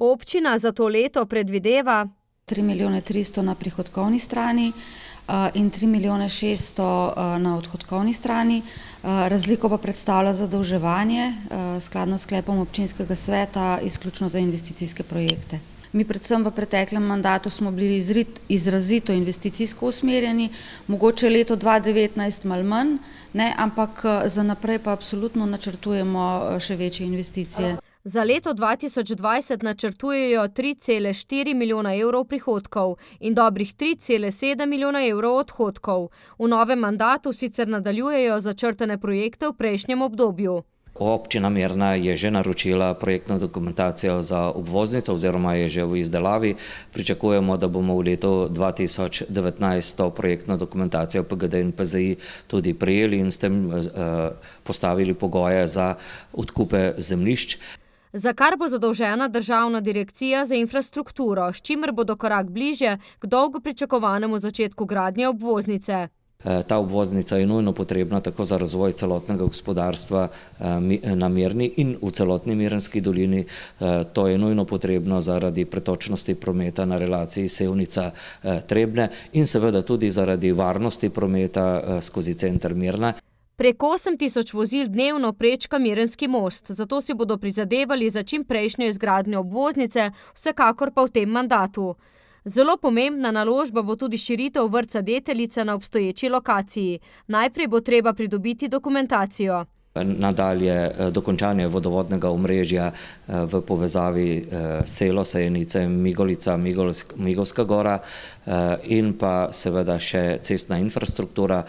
Občina za to leto predvideva 3 milijone 300 na prihodkovni strani in 3 milijone 600 na odhodkovni strani. Razliko pa predstavlja zadolževanje skladno s sklepom občinskega sveta izključno za investicijske projekte. Mi predvsem v preteklem mandatu smo bili izrazito investicijsko usmerjeni, mogoče leto 2019 malo manj, ampak za naprej pa absolutno načrtujemo še večje investicije. Za leto 2020 načrtujejo 3,4 milijona evrov prihodkov in dobrih 3,7 milijona evrov odhodkov. V novem mandatu sicer nadaljujejo začrtane projekte v prejšnjem obdobju. Občina Mirna je že naročila projektno dokumentacijo za obvoznico oziroma je že v izdelavi. Pričakujemo, da bomo v letu 2019 to projektno dokumentacijo PGD in PZI tudi prejeli in s tem postavili pogoje za odkupe zemljišč. Za kar bo zadolžena Državna direkcija za infrastrukturo, s čimer bodo korak bližje k dolgo pričakovanemu začetku gradnje obvoznice. Ta obvoznica je nujno potrebna tako za razvoj celotnega gospodarstva na Mirni in v celotni Mirnski dolini. To je nujno potrebno zaradi pretočnosti prometa na relaciji Sevnica-Trebnje in seveda tudi zaradi varnosti prometa skozi center Mirna. Preko 8.000 vozil dnevno prečka Mirnski most, zato si bodo prizadevali za čim prejšnjo izgradnjo obvoznice, vsekakor pa v tem mandatu. Zelo pomembna naložba bo tudi širitev vrtca Deteljica na obstoječi lokaciji. Najprej bo treba pridobiti dokumentacijo. Nadalje dokončanje vodovodnega omrežja v povezavi Selo, Sejenice, Migolica, Migovska gora in pa seveda še cestna infrastruktura,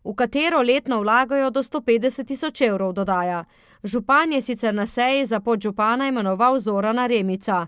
v katero letno vlagajo do 150.000 evrov, dodaja. Župan je sicer na seji za podžupana imenoval Zorana Remica.